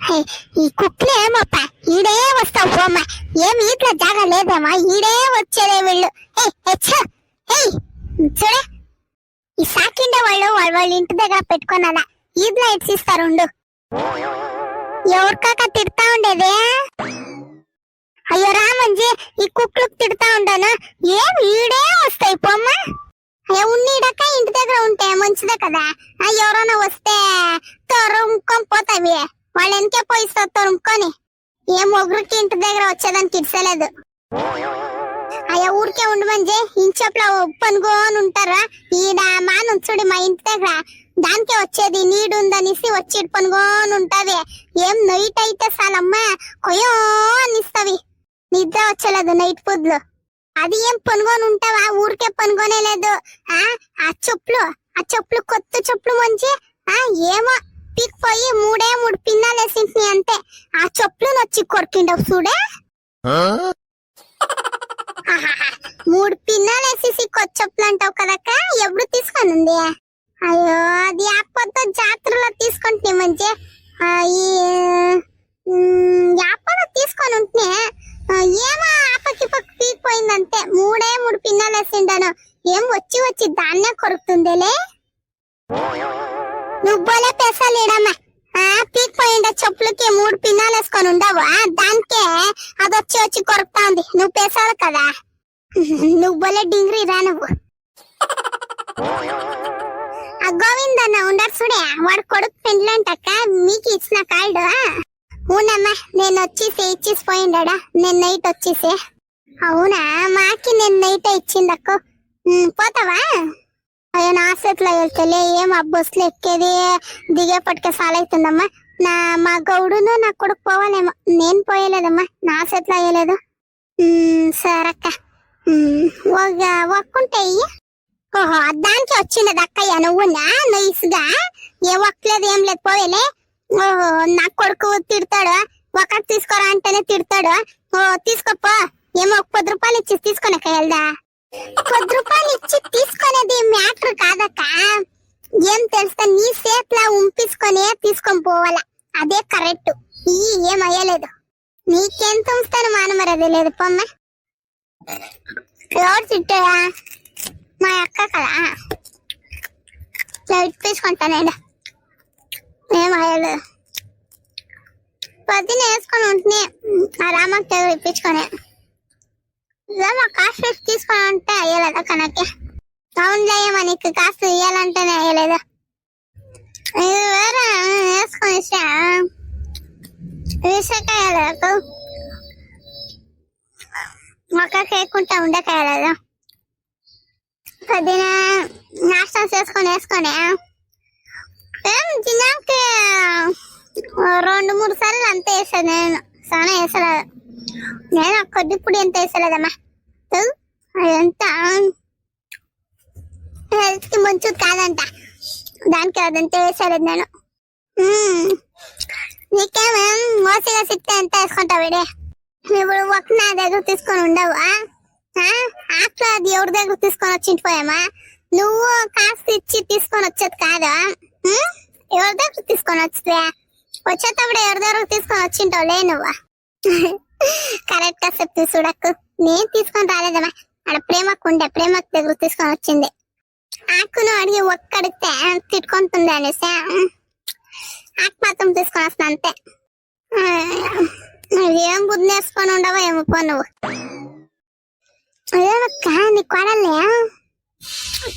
హే, ఈ కుక్కలు ఏమప్ప ఈడే వస్తావు బొమ్మ. ఏం ఇట్లా జాగా లేదేమా, ఈడే వచ్చేదే వీళ్ళు. చూడే ఈ సాకిండే వాళ్ళు వాళ్ళ ఇంటి దగ్గర పెట్టుకున్నదా ఈద్ లైట్స్ ఇస్తారు. ఎవరికాక తిడతా ఉండేదే. అయ్యో రామంజీ, ఈ కుక్కలకు తిడతా ఉంటాను. ఏం ఈడే వస్తాయి పొమ్మ. అయ్యో ఉన్నీడక ఇంటి దగ్గర ఉంటే మంచిదే కదా. ఎవరైనా వస్తే తరుముకొని పోతావి, వాళ్ళ వెనకే పోయిస్తారు తరుముకొని. ఏం ఒగురికి ఇంటి దగ్గర వచ్చేదానికి ఇడ్సలేదు. అయ్యా ఊరికే ఉండమంజే, ఇంచెప్లో పనుకోని ఉంటారా. ఈడ మానుంచుడి మా ఇంటి దగ్గర దానికే వచ్చేది. నీడు ఉందనేసి వచ్చి పనుకోని ఉంటావి. ఏం నైట్ అయితే చాలమ్మా కొయ్యో అనిస్తావి. నిద్ర వచ్చలేదు నైట్ పొద్దులు. అది ఏం పనుకొని ఉంటావా, ఊరికే పనుకోనే లేదు. ఆ చెప్పులు కొత్త చెప్పులు మంచి ఏమో పీక్పోయి 3 పిన్నాలు వేసింటి అంతే. ఆ చెప్పులు వచ్చి కొరికిండవు చూడే. 3 పిన్నాలు వేసేసి కొత్త చెప్పులు అంటావు కదక్క, ఎప్పుడు తీసుకొనింది? అయ్యో అది యాపతో జాతరలో తీసుకుంటే మంచి. యాపతో తీసుకొని ఉంటే ఏమో ఆపకి పక్క పీకిపోయిందంతే. 3 పిన్నాలు వేసిండాను. ఏం వచ్చి దాన్నే కొరుకుతుందేలే. నువ్వు బోలే పెసాలేడమ్మా. పీకిపోయిండ చెప్పులకి 3 పిన్నాలు వేసుకొని ఉండవు, దానికే అది వచ్చి కొరుకుతా ఉంది. నువ్వు పెసాలు కదా, నువ్వు బోలే డింగ్రీ రా నువ్వు. ఆ గోవిందన్న ఉండరు చూడే, వాడు కొడుకు పెండ్లంటక్క మీకు ఇచ్చిన కాళ్ళు. అవునమ్మా, నేను వచ్చేసి ఇచ్చేసి పోయిండా. నేను నైట్ వచ్చేసి. అవునా, మాకి నేను నైట్ ఇచ్చిందక్కు. పోతావా? అయ్యో నా చేతిలో వెళ్తలే. ఏం ఆ బస్సులో ఎక్కేది దిగేపటికే సాలవుతుందమ్మా. మా గౌడును నా కొడుకు పోవాలేమో. నేను పోయలేదమ్మా, నా చేతిలో అయ్యలేదు. సరక్క ఒక్కుంటే. ఓహో దానికి వచ్చింది అక్కయ్య. నువ్వునా నైస్గా ఏ ఒక్కలేదు ఏం లేదు పోయేలే. ఓహో నా కొడుకు తిడతాడు, ఒకటి తీసుకోరా అంటేనే తిడతాడు. తీసుకోపో. ఏమో 10 రూపాయలు ఇచ్చి తీసుకొనక వెళ్దా. 10 రూపాయలు ఇచ్చి తీసుకునేది మ్యాటర్ కాదక్క. ఏం తెలుస్తా, నీ చేతిలో ఉంపించుకొని తీసుకొని పోవాలా, అదే కరెక్ట్. ఏమయ్యలేదు. నీకెంత ఉంచుతాను మానమరది లేదు పొమ్మ. ఎవరు తిట్టాయా? మా అక్క కదా, ఇప్పించుకుంటానండి. ఏమయ్యలేదు. పొద్దున వేసుకొని ఉంటుని ఆ రామకి దగ్గర ఇప్పించుకొని మా కాస్ట్ తీసుకొని ఉంటే అయ్యలేదా కనకి. అవునులే, మనకి కాస్ట్ ఇయ్యాలంటేనే అయ్యలేదు. ఇది వేరే వేసుకొని విషకాయలేదు. ఒక కేకుంటా ఉండకాయలేదు. పొద్దున నాష్టా చేసుకొని వేసుకొని ఏం తిన్నాక 2-3 సార్లు అంతే వేసాను. నేను చాలా వేసలేదు. నేను కొద్దిప్పుడు ఎంత వేసలేదమ్మా. అదంతా హెల్త్ కి మంచిది కాదంట, దానికి అదంతా వేసలేదు నేను. నీకేమేం మోసగా సిక్తే ఎంత వేసుకుంటావు ఇడే. ఇప్పుడు ఒక నా దగ్గర తీసుకొని ఉండవు. ఆట్లా అది ఎవరి దగ్గర తీసుకొని వచ్చిపోయామా. నువ్వు కాస్త ఇచ్చి తీసుకొని వచ్చేది కాదు. ఎవరి దగ్గర తీసుకొని వస్తే వచ్చేటప్పుడు ఎవరి దగ్గర తీసుకొని వచ్చింటావులే నువ్వు. కరెక్ట్ గా చెప్తూ చూడక్కు. నేను తీసుకొని రాలేదమ్మా, ఆడ ప్రేమకు ఉండే, ప్రేమకు దగ్గర తీసుకొని వచ్చింది. ఆకును అడిగి ఒక్కడితే తిట్టుకుంటుంది అనేసి ఆకు మాత్రం తీసుకొని వస్తున్నా అంతే. ఏం బుద్ధి నేర్చుకొని ఉండవో ఏమో పో నువ్వు. అదేమక్క నీ కొడలే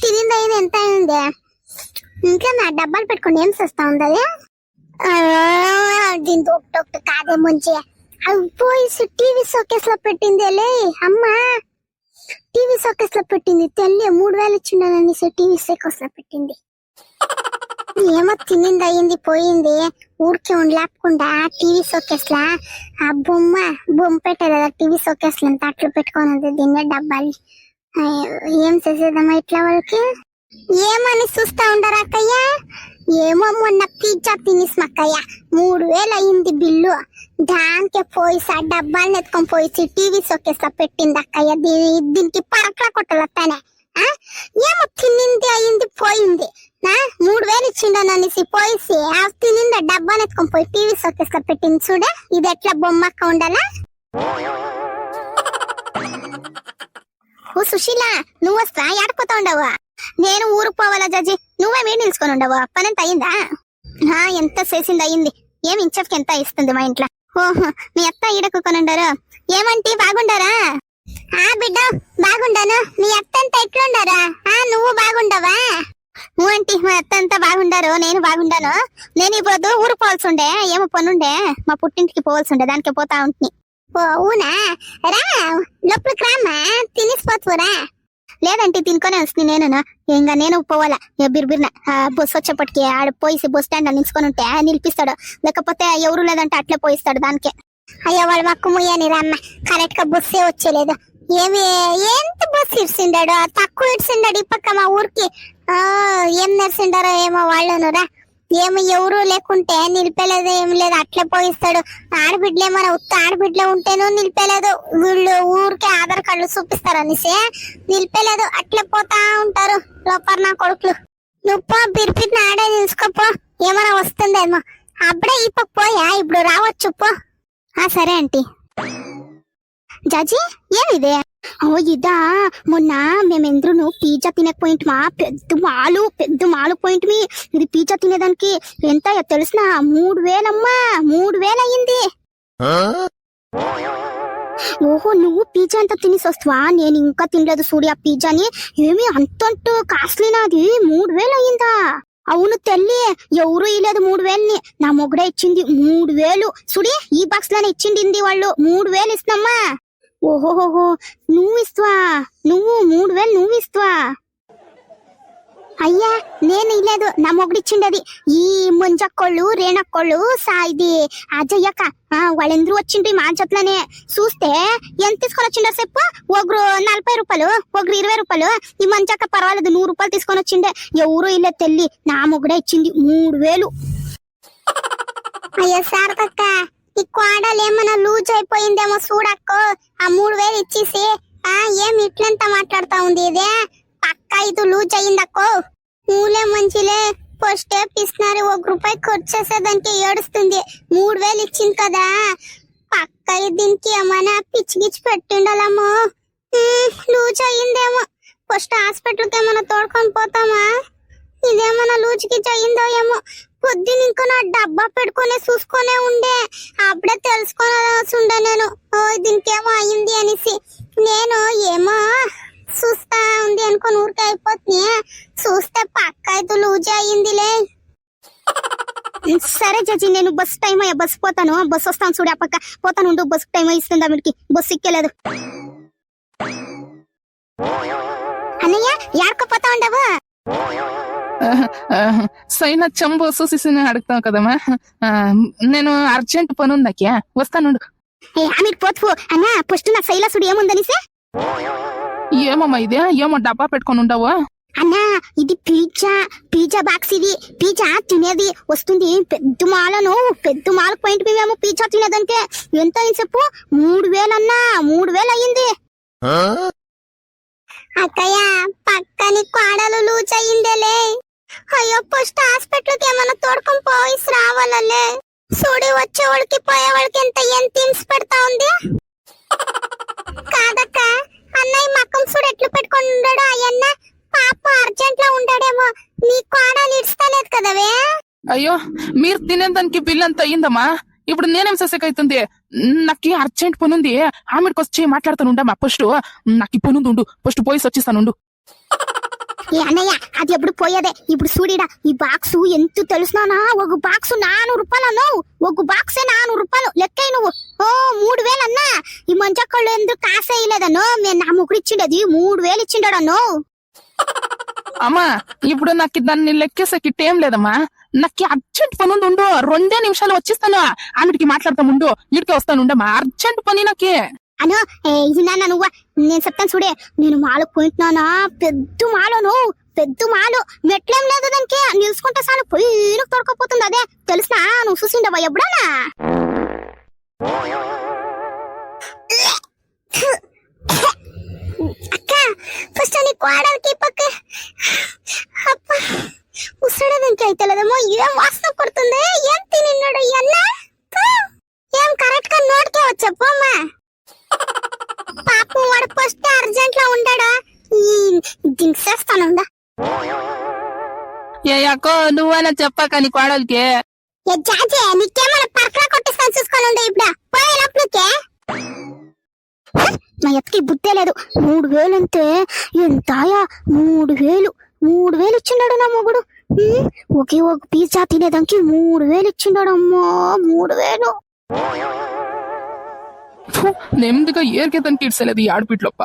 తినింది అయింది ఎంత అయింది. ఇంకా నా డబ్బాలు పెట్టుకుని ఏం చేస్తా ఉంది. దీంతో ఒకటి కాదే ముంచి అవి పోయి టీవీ షోకేస్ లో పెట్టింది. లే అమ్మా, టీవీ షోకేస్ లో పెట్టింది. తెల్లి 3000 ఇచ్చిండనేసి టీవీ షోకేస్ లో పెట్టింది. ఏమో తినింది అయింది పోయింది. ఊరికే ఉండలేకుండా టీవీ షోకేస్ లా ఆ బొమ్మ పెట్టారు కదా టీవీ షోకేస్ లో అంతా అట్లు పెట్టుకున్నది. దీన్నే డబ్బాలు. ఏం చేసేదమ్మా ఇట్లా వాళ్ళకి. ఏమని చూస్తా ఉండరు అక్కయ్య. ఏమో మొన్న పిజ్జా తినేసిమక్కయ్య 3000 అయింది బిల్లు. దానికే పోయి డబ్బాలను ఎత్తుకొని పోయి టీవీ షోకేస్ లో పెట్టింది అక్కయ్య. దీనికి పరకలా కొట్టాలతానే ఆ ఏమో తిన్నింది అయింది పోయింది నా 3000 ఇచ్చిండను అనేసి పోయిసి ఆ తినింద డబ్బాని ఎత్తుకొని పోయి టీవీ సోకేస్ లో పెట్టింది చూడ ఇది ఎట్లా బొమ్మక్క ఉండాలా. ఓ సుశీల నువ్వు వస్తా ఆడుకోతా ఉండవు. నేను ఊరికి పోవాలా జడ్జి, నువ్వే మీరు నిలుచుకొని ఉండవు. పనంత అయిందా? ఎంత చేసింది అయింది. ఏమి ఇంచఫ్కి ఎంత ఇస్తుంది మా ఇంట్లో. ఓహో మీ అత్త ఈడకుకొనుండారు. ఏమంటే బాగుండారా? బిడ్డ బాగుండాను. నీ అత్త అంతా ఎట్లుండారా? నువ్వు బాగుండవా? నువ్వంటి మా అత్త అంతా బాగుండారు, నేను బాగుండాను. నేను ఇప్పుడు ఊరు పోవాల్సి ఉండే, ఏమో పనుండే, మా పుట్టింటికి పోవాల్సి ఉండే, దానికి పోతా ఉంటుంది. ఓ అవునా, రా లోపలికి రామ్మా, తినేసిపోతురా. లేదంటే తినుకొని వస్తుంది నేను. ఇంకా నేను పోవాలా బిర్బిర్న బస్సు వచ్చేప్పటికి ఆడ పోయి బస్ స్టాండ్ లో నిల్చుకొని ఉంటే నిలిపిస్తాడు, లేకపోతే ఎవరు లేదంటే అట్లే పోయిస్తాడు. దానికే అయ్యో వాడు మక్కు ముయ్యని రమ్మ, కరెక్ట్ గా బస్సే వచ్చేలేదు. ఏమి ఎంత బస్సు ఇడ్చిండాడు, తక్కువ ఇడ్చిండాడు ఈ పక్క మా ఊరికి. ఏం నడిచిండారో ఏమో వాళ్ళనురా. ఏమో ఎవరు లేకుంటే నిలిపేలేదు, ఏం లేదు, అట్లే పోయిస్తాడు. ఆడబిడ్డలు ఏమైనా ఉత్త ఆడబిడ్డలు ఉంటేనూ నిలిపేలేదు. వీళ్ళు ఊరికే ఆధార్ కార్డులు చూపిస్తారు అనేసి నిలిపేలేదు, అట్లే పోతా ఉంటారు లోపల నా కొడుకులు. నువ్వు బిర్పిట్ ఆడే నిలుచుకోపో, ఏమైనా వస్తుందేమో. అప్పుడే ఈ పక్క పోయా, ఇప్పుడు రావచ్చు పో. సరే ఆంటీ. జాజీ ఏమిదే? ఇదా మొన్న మేమెందరూ పిజ్జా తినకపోయింటమా, పెద్ద మాలు పోయింటమి. ఇది పిజ్జా తినేదానికి ఎంత తెలుసునా? 3000 అమ్మా, 3000 అయ్యింది. ఓహో నువ్వు పిజ్జా అంతా తినేసి వస్తావా? నేను ఇంకా తినలేదు సూర్య పిజ్జాని. ఏమి అంతంట కాస్ట్లీనా అది? 3000 అయ్యిందా? అవును తెల్లి, ఎవరు ఇలేదు 3000ని, నా మొగుడే ఇచ్చింది 3000. సుడి ఈ బాక్స్ లోనే ఇచ్చింది వాళ్ళు. 3000 ఇస్తామ్మా. ఓహోహోహో నువ్వు ఇస్తావా? నువ్వు 3000 నువ్వు ఇస్తావా? అయ్యా నేను ఇలేదు, నా మొగుడిచ్చిండది. ఈ ముంజక్కోళ్ళు రేణక్కోళ్ళు ఇది అజయ్యక్క వాళ్ళందరూ వచ్చిండ్రు మా జట్లనే. చూస్తే ఎంత తీసుకొని వచ్చిండో చెప్పు. ఒకరు 40 రూపాయలు, ఒకరు 20 రూపాయలు. ఈ మంచక్క పర్వాలేదు 100 రూపాయలు తీసుకొని వచ్చిండే. ఎవరు ఇల్లే తెల్లి, నా మొగుడే ఇచ్చింది 3000. అయ్యో శారదక్క, ఈ కోడలు ఏమన్నా లూజ్ అయిపోయిందేమో చూడక్కో. ఆ 3000 ఇచ్చేసి ఏమి ఇట్లంతా మాట్లాడుతా ఉంది. ఇదే పక్క ఇది లూజ్ అయ్యిందక్కో. మూలే మంచిలే, ఫస్ట్ పిస్తున్నారు, 1 రూపాయి ఖర్చు చేసేదానికి ఏడుస్తుంది. 3000 ఇచ్చింది కదా, పక్క దీనికి ఏమైనా పిచ్చి గిచ్చి పెట్టిండాలమ్మో. లూజ్ అయ్యిందేమో. ఫస్ట్ హాస్పిటల్కి ఏమైనా తోడుకొని పోతామా? ఇదేమన్నా లూజ్ గిచ్చి అయ్యిందో ఏమో. పొద్దున ఇంకా నా డబ్బా పెట్టుకునే చూసుకునే ఉండే, అప్పుడే తెలుసుకోవాల్సి ఉండే నేను దీనికేమో అయ్యింది అనేసి. నేను ఏమో చూస్తా ఉంది అనుకోని ఊరికే అయిపోతుంది. చూస్తే పక్క అయితే లూజ్ అయ్యిందిలే. సరే జడ్జి, నేను బస్ టైం అయ్యా, బస్ పోతాను. బస్ వస్తాను చూడు, ఆ పక్క పోతాను ఉండు. బస్ టైం ఇస్తుంది ఆవిడికి, బస్సు ఎక్కలేదు. అన్నయ్య యాడకు పోతా ఉండవు? సైనా చంబు చూసి అడుగుతావు కదమ్మా. నేను అర్జెంట్ పని ఉందాకే వస్తాను. ఆమె పోతు అన్న ఫస్ట్ నా శైలాసుడు ఏముందనిసే. ఏమమ్మా ఇదే? ఏమో డబ్బా పెట్టుకొని ఉండవు అన్నా? ఇది పిజ్జా బాక్స్. ఇది పిజ్జా తినేది వస్తుంది. పెద్ద మాలకు పాయింట్ మేమేమో పిజ్జా తినేదానికే. ఎంత అయింది చెప్పు? 3000 అన్నా, 3000 అయ్యింది. అక్కయ్య పక్కని కోడలు లూజ్ అయ్యిందేలే. అయ్యో ఫస్ట్ హాస్పిటల్కి ఏమన్నా తోడుకొని పోయి రావాలలే. చూడి వచ్చేవాళ్ళకి పోయేవాళ్ళకి ఎంత హింస పెడతా ఉంది. కాదక్క, అన్నయ్య మక్కం చూడు ఎట్లు పెట్టుకొని ఉన్నాడు. అయ్యన్న పాప అర్జెంట్ లో ఉంటాడేమో. నీ కోడలు ఇడ్స్తలేదు కదవే. అయ్యో మీరు తినేదానికి బిల్ అంత అయ్యిందమ్మా. ఇప్పుడు నేనేం చేసేకైతుంది? నాకు అర్జెంట్ పని ఉంది. ఆమెకి వచ్చి మాట్లాడుతాను ఉండమ్మా. ఫస్ట్ నాకు పని ఉంది, ఫస్ట్ పోయి వచ్చేస్తాను. అన్నయ్య అది ఎప్పుడు పోయేదే. ఇప్పుడు చూడిడా ఈ బాక్సు ఎంత తెలుసునా? ఒక బాక్సు 400 రూపాయలు అన్నావు. ఒక బాక్సే 400 రూపాయలు లెక్క. నువ్వు 3000 అన్నా. ఈ మంచక్కళ్ళు ఎందుకు కాసేయలేదన్నో. నేను నా ముగ్గురు ఇచ్చిండేది 3000 ఇచ్చిండాడన్నో. అమ్మా ఇప్పుడు నాకు దాన్ని లెక్కేసే ఏం లేదమ్మా. నాకు అర్జెంట్ పని ఉంది, 2 నిమిషాలు వచ్చేస్తాను. ఆమెకి మాట్లాడతాం ఉండు, ఇడికే వస్తాను ఉండమ్మా. అర్జెంట్ పని నాకే అను. ఇది నాన్న నువ్వు, నేను చెప్తాను చూడే. నేను మాలకు పోయింటున్నానా, పెద్ద మాలు మెట్లేం లేదు దానికి. నిలుచుకుంటే చాలు పొయ్యికి తొడకపోతుంది. అదే తెలుసునా? నువ్వు చూసిండవా ఎప్పుడన్నా? అక్క ఫస్ట్ నీ కోడలికి పక్క అప్ప ఉసడడానికి అయితే లేదమ్మో. ఏం వాసన పడుతుంది, ఏం తిన్నాడు అన్న? ఏం కరెక్ట్ గా నోటికే వచ్చామ్మా. పాపం వాడు ఫస్ట్ అర్జెంట్ లో ఉంటాడా, దించేస్తానుందా. ఏ అక్కో నువ్వైనా చెప్పాక నీ కోడలికి. ఏ జాజే నీకేమైనా పర్కలా కొట్టేస్తాను చూసుకోవాలి ఉందా ఇప్పుడు పోయేటప్పుడుకే. నా ఎత్తుకి బుద్ధే లేదు. 3000 అంతే ఎంతాయా? 3000 ఇచ్చిండాడు నా మొగుడు. ఒకే ఒక పిజ్జా తినేదానికి 3000 ఇచ్చిండాడు. అమ్మో 3000. నెమ్మదిగా ఏరికేదానికి ఇడ్సలేదు ఈ ఆడపిట్లప్ప.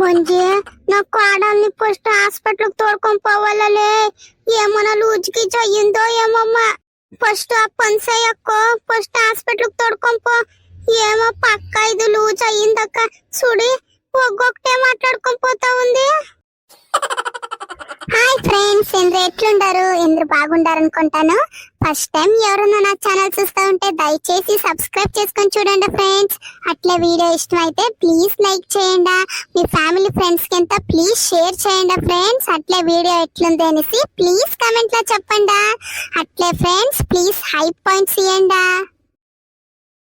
మంజే నా కోడల్ని ఫస్ట్ హాస్పిటల్ తోడుకొని పోవాలలే. ఏమన్నా లూజ్కి చెయ్యిందో ఏమమ్మా. ఫస్ట్ ఆ పనిసేయక్కో ఫస్ట్ హాస్పిటల్ తోడుకొని పో. ఏమో పక్క ఇది లూజ్ అయ్యిందక్క చూడి ఒక్కొక్కటే మాట్లాడుకొని పోతా ఉంది. హాయ్ ఫ్రెండ్స్, ఎందరు ఎట్లుండారు? ఎందరు బాగుండారు అనుకుంటాను. ఫస్ట్ టైం ఎవరన్నా నా ఛానల్ చూస్తా ఉంటే దయచేసి సబ్స్క్రైబ్ చేసుకొని చూడండి ఫ్రెండ్స్. అట్లే వీడియో ఇష్టం అయితే ప్లీజ్ లైక్ చేయండి. మీ ఫ్యామిలీ ఫ్రెండ్స్ కి అంతా ప్లీజ్ షేర్ చేయండి ఫ్రెండ్స్. అట్లే వీడియో ఎట్లుంది అనేసి ప్లీజ్ కమెంట్ లో చెప్పండి. అట్లే ఫ్రెండ్స్ ప్లీజ్ హై పాయింట్స్ ఇవ్వండి.